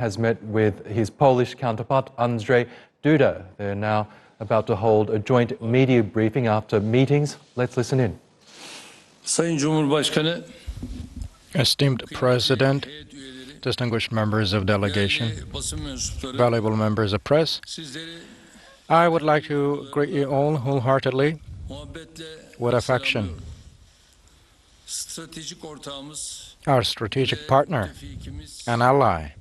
has met with his Polish counterpart, Andrzej Duda. They're now about to hold a joint media briefing after meetings. Let's listen in. Sayın Cumhurbaşkanı, Esteemed President, distinguished members of delegation, valuable members of press, I would like to greet you all wholeheartedly with affection. Our strategic partner and ally,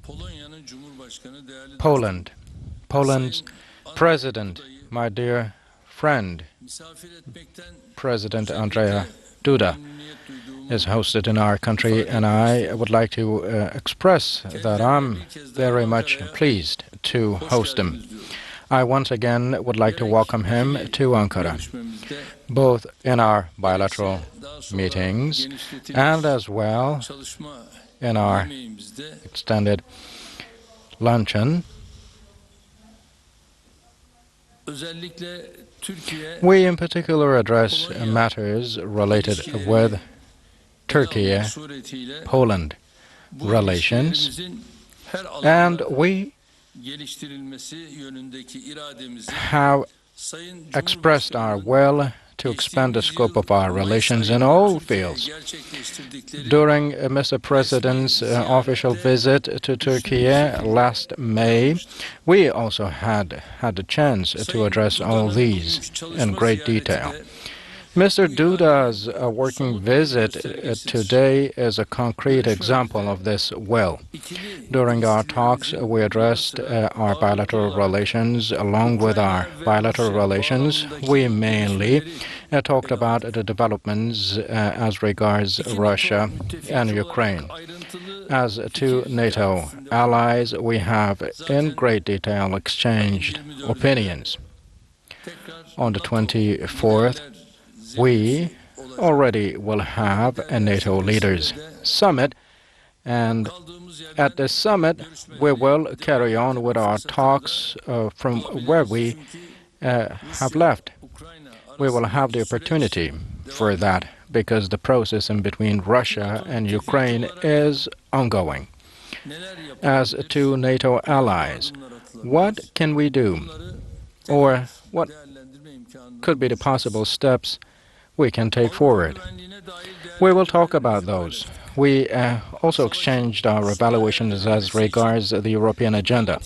Poland, Poland's President, my dear friend, President Andrzej Duda, is hosted in our country, and I would like to express that I'm very much pleased to host him. I once again would like to welcome him to Ankara, both in our bilateral meetings and as well in our extended luncheon. We in particular address matters related with Turkey-Poland relations, and we have expressed our will to expand the scope of our relations in all fields. During Mr. President's official visit to Turkey last May, we also had the chance to address all these in great detail. Mr. Duda's working visit today is a concrete example of this will. During our talks, we addressed our bilateral relations. Along with our bilateral relations, we mainly talked about the developments as regards Russia and Ukraine. As two NATO allies, we have in great detail exchanged opinions. On the 24th, we already will have a NATO leaders summit, and at this summit we will carry on with our talks from where we have left. We will have the opportunity for that because the process in between Russia and Ukraine is ongoing. As two NATO allies, what can we do, or what could be the possible steps we can take forward? We will talk about those. We also exchanged our evaluations as regards the European agenda.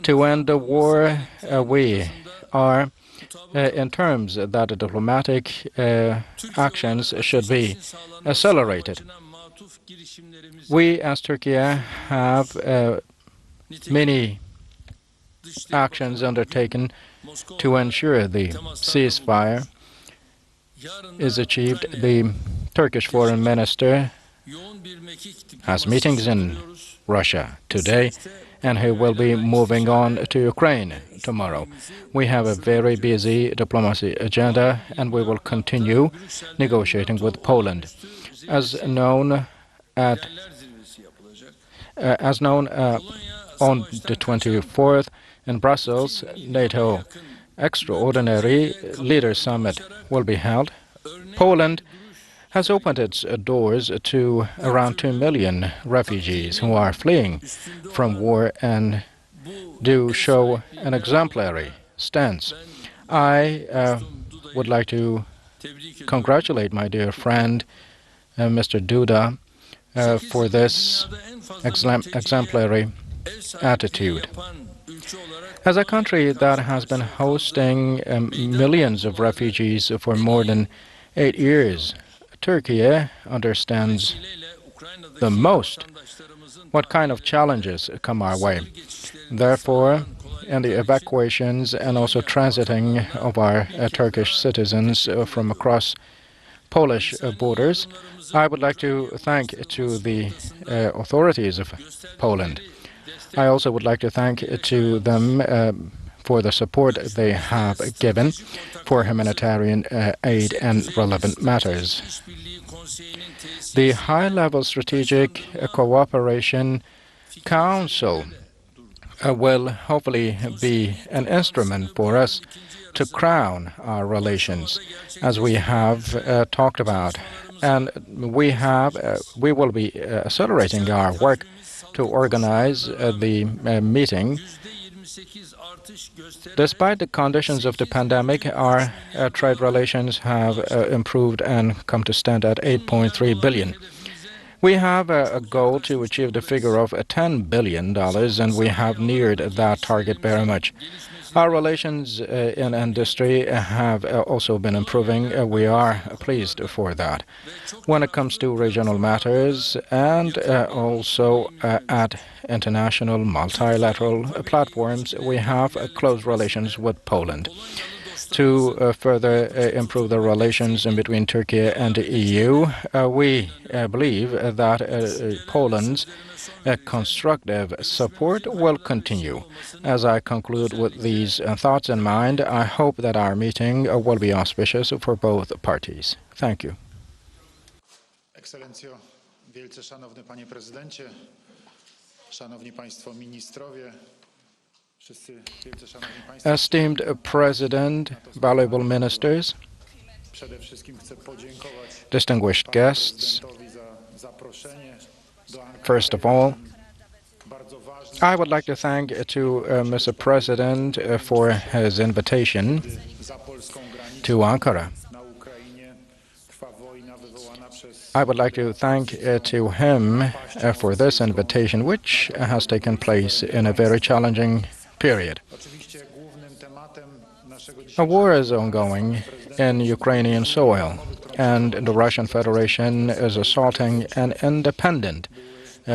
To end the war, we are in terms that the diplomatic actions should be accelerated. We, as Turkey, have many actions undertaken to ensure the ceasefire is achieved. The Turkish foreign minister has meetings in Russia today, and he will be moving on to Ukraine tomorrow. We have a very busy diplomacy agenda, and we will continue negotiating with Poland. As known, on the 24th in Brussels, NATO Extraordinary Leaders Summit will be held. Poland has opened its doors to around 2 million refugees who are fleeing from war and do show an exemplary stance. I would like to congratulate my dear friend, Mr. Duda, for this exemplary attitude. As a country that has been hosting millions of refugees for more than 8 years, Turkey understands the most what kind of challenges come our way. Therefore, in the evacuations and also transiting of our Turkish citizens from across Polish borders, I would like to thank to the authorities of Poland. I also would like to thank to them for the support they have given for humanitarian aid and relevant matters. The High-Level Strategic Cooperation Council will hopefully be an instrument for us to crown our relations, as we have talked about. And we will be accelerating our work to organize the meeting. Despite the conditions of the pandemic, our trade relations have improved and come to stand at $8.3 billion. We have a goal to achieve the figure of $10 billion, and we have neared that target very much. Our relations in industry have also been improving. We are pleased for that. When it comes to regional matters and also at international multilateral platforms, we have close relations with Poland. To further improve the relations in between Turkey and the EU, we believe that Poland's constructive support will continue. As I conclude with these thoughts in mind, I hope that our meeting will be auspicious for both parties. Thank you. Ekscelencjo, wielce szanowny panie prezydencie, szanowni państwo ministrowie, wszyscy wielce szanowni państwo. Esteemed President, valuable ministers, Przede wszystkim chcę podziękować distinguished guests, za zaproszenie do Ankary. first of all, Bardzo ważne, I would like to thank Mr. President for his invitation za polską granicą to Ankara. na Ukrainie trwa wojna wywołana przez I would like to thank to him for this invitation, which has taken place in a very challenging period. Oczywiście głównym tematem naszego A war is ongoing in Ukrainian soil, and the Russian Federation is assaulting an independent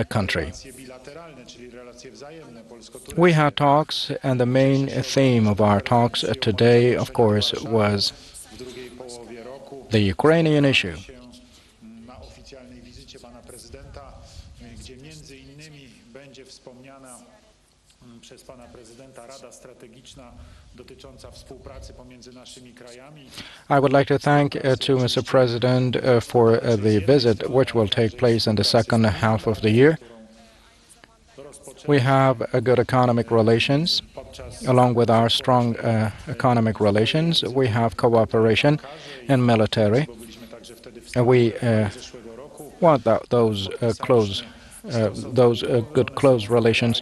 country. relacje bilateralne, czyli relacje wzajemne polsko-tureckie. We had talks, and the main theme of our talks today, of course, was W drugiej połowie roku the Ukrainian issue. się na oficjalnej wizycie pana prezydenta, gdzie między innymi będzie wspomniana przez pana prezydenta Rada Strategiczna dotycząca współpracy pomiędzy naszymi krajami. I would like to thank to Mr. President for the visit, which will take place in the second half of the year. We have good economic relations. Along with our strong economic relations, we have cooperation in military. Byliśmy także wtedy w We zeszłego roku. want those good close relations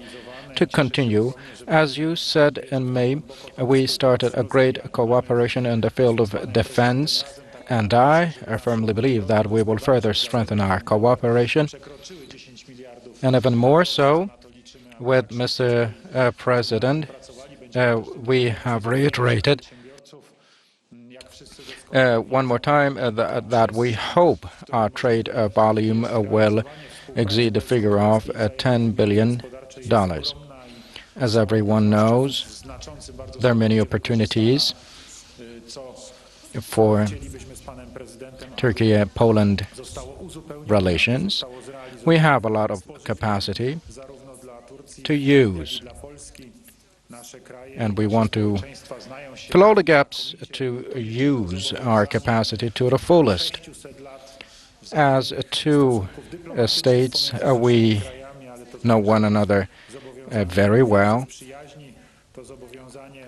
to continue. As you said in May, we started a great cooperation in the field of defense, and I firmly believe that we will further strengthen our cooperation, Przekroczyły 10 miliardów. and even more so with Mr. President. We have reiterated Jak wszyscy doskonale one more time that we hope our trade volume will exceed the figure of $10 billion. As everyone knows, znaczący bardzo there are many opportunities co for chcielibyśmy z panem prezydentem Turkey-Poland zostało uzupełnione, relations. zostało zrealizowane We have a lot of capacity zarówno dla Turcji, to jak i use, dla Polski. Nasze kraje and we want to społeczeństwa znają się fill all the gaps to use our capacity to the fullest. 600 lat As two states, we krajami, ale to know one another very well. przyjaźni, to zobowiązanie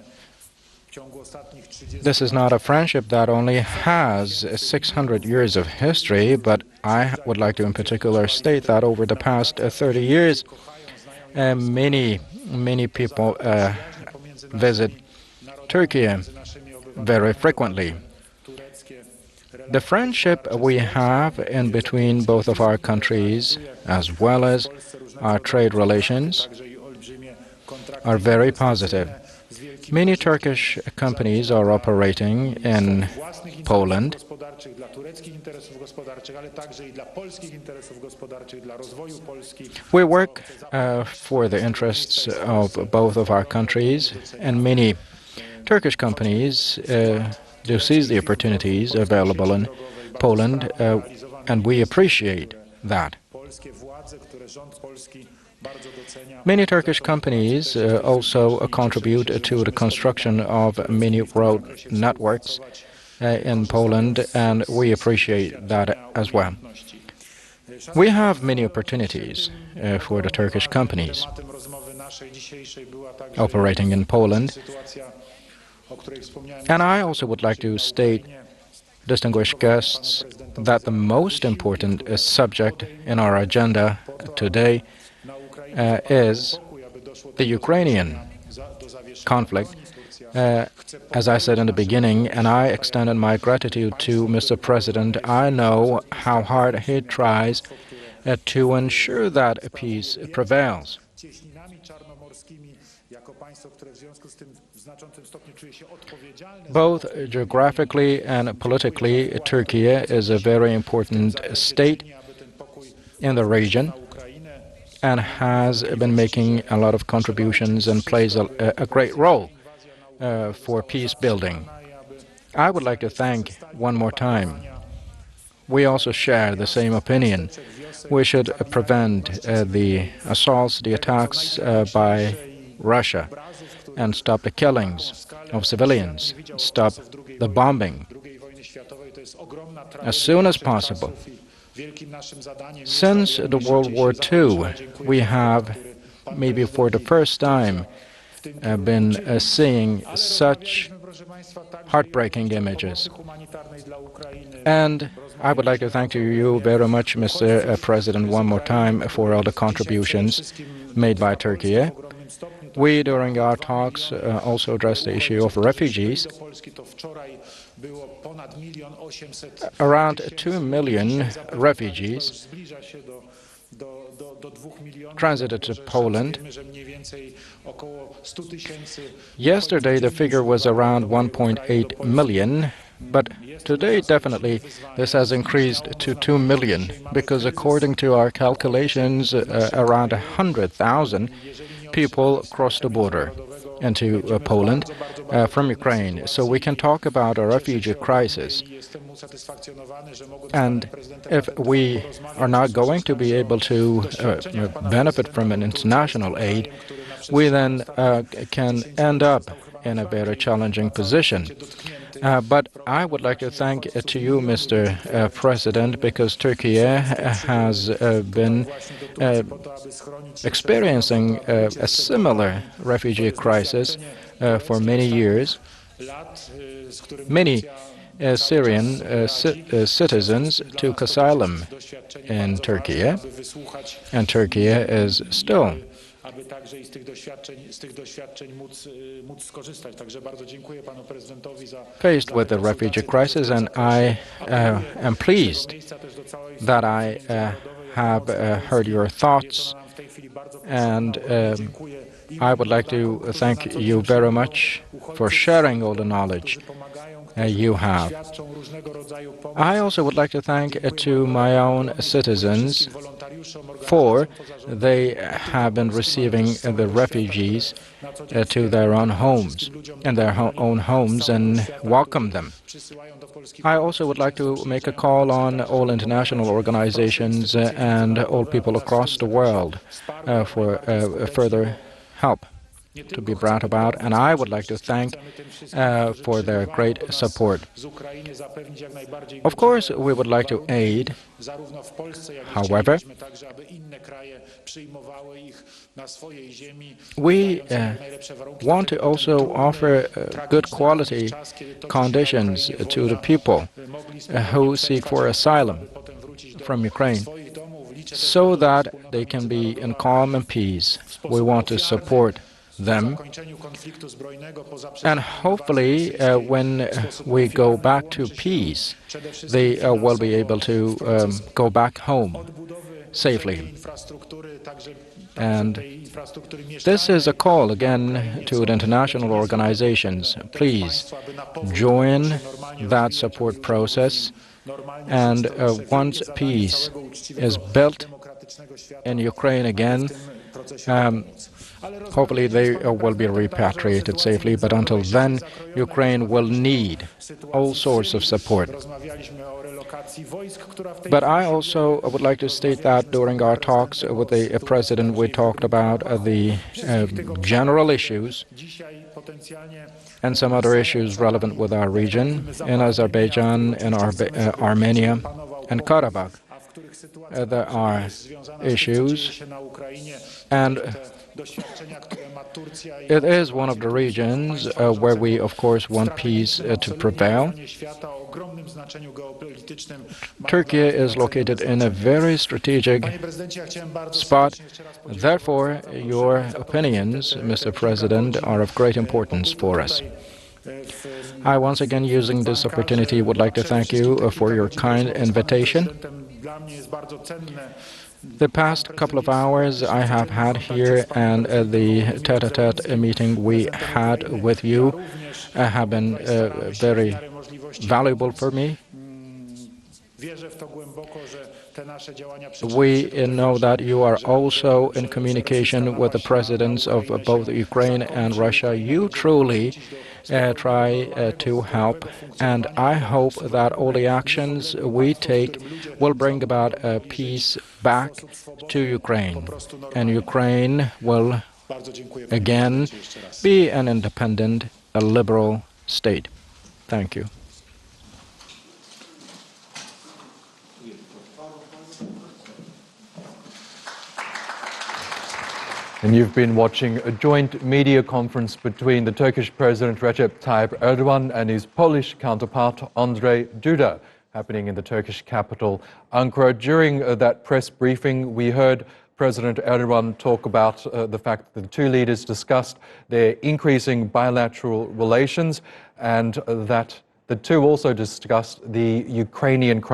w ciągu ostatnich 30 This is not a friendship that only has 600 years of history, but I would like to in particular state that over the past 30 years, many people visit Turkey very frequently. tureckie. The friendship we have in between both of our countries, as well as our trade relations, Także i olbrzymie kontrakty are very positive. z wielkimi Many Turkish companies are operating in własnych interesów Poland. gospodarczych, dla tureckich interesów gospodarczych, ale także i dla polskich interesów gospodarczych, dla rozwoju Polski. We work for the interests of both of our countries, and many Turkish companies do seize the opportunities available in Poland, and we appreciate that. Polskie władze, które rząd polski bardzo docenia. Many Turkish companies also contribute to the construction of many road networks in Poland, and we appreciate that as well. We have many opportunities for the Turkish companies Tematem rozmowy naszej dzisiejszej była także operating in Poland, sytuacja, o której wspomniałem. and I also would like to state, distinguished guests, that the most important subject in our agenda today is the Ukrainian conflict. As I said in the beginning, and I extended my gratitude to Mr. President, I know how hard he tries to ensure that peace prevails. Both geographically and politically, Turkey is a very important state in the region and has been making a lot of contributions and plays a great role for peace building. I would like to thank one more time. We also share the same opinion. We should prevent the assaults, the attacks by Russia, and stop the killings of civilians, stop the bombing as soon as possible. Since the World War II, we have, maybe for the first time, been seeing such heartbreaking images. And I would like to thank you very much, Mr. President, one more time for all the contributions made by Turkey. We, during our talks, also addressed the issue of refugees. Around 2 million refugees transited to Poland. Yesterday, the figure was around 1.8 million, but today, definitely, this has increased to 2 million, because according to our calculations, around 100,000 people crossed the border into Poland from Ukraine. So we can talk about a refugee crisis. And if we are not going to be able to benefit from an international aid, we then can end up in a very challenging position. But I would like to thank to you, Mr. President, because Turkey has been experiencing a similar refugee crisis for many years. Many Syrian citizens took asylum in Turkey, and Turkey is still faced with the refugee crisis, and I am pleased that I have heard your thoughts, and I would like to thank you very much for sharing all the knowledge you have. I also would like to thank to my own citizens, for they have been receiving the refugees to their own homes, and welcome them. I also would like to make a call on all international organizations and all people across the world for further help to be brought about, and I would like to thank for their great support. Of course, we would like to aid. However, we want to also offer good quality conditions to the people who seek for asylum from Ukraine, so that they can be in calm and peace. We want to support them, and hopefully when we go back to peace, they will be able to go back home safely. And this is a call again to the international organizations. Please join that support process, and once peace is built in Ukraine again, hopefully they will be repatriated safely, but until then, Ukraine will need all sorts of support. But I also would like to state that during our talks with the President, we talked about the general issues and some other issues relevant with our region, in Azerbaijan, in Armenia, and Karabakh. There are issues, and doświadczenia, które ma Turcja i It is one of the regions where we, of course, want peace to prevail. świata o ogromnym znaczeniu geopolitycznym. Turkey is located in a very strategic Panie prezydencie, ja chciałem bardzo spot. serdecznie jeszcze raz podziękować Therefore, za to, że your za opinions, te Mr. kilka President, godzin are of great importance for us. tutaj, w I once again, using this opportunity, would like to thank you for your kind invitation. Dla mnie jest bardzo cenne. The past couple of hours I have had here and the tete-a-tete meeting we had with you have been very valuable for me. Wierzę w to głęboko, że te nasze działania We know that you are also in communication with the presidents of both Ukraine and Russia. You truly try to help, and I hope that all the actions we take will bring about peace back to Ukraine, and Ukraine will again be an independent, a liberal state. Thank you. And you've been watching a joint media conference between the Turkish President Recep Tayyip Erdoğan and his Polish counterpart Andrzej Duda, happening in the Turkish capital, Ankara. During that press briefing, we heard President Erdoğan talk about the fact that the two leaders discussed their increasing bilateral relations and that the two also discussed the Ukrainian crisis.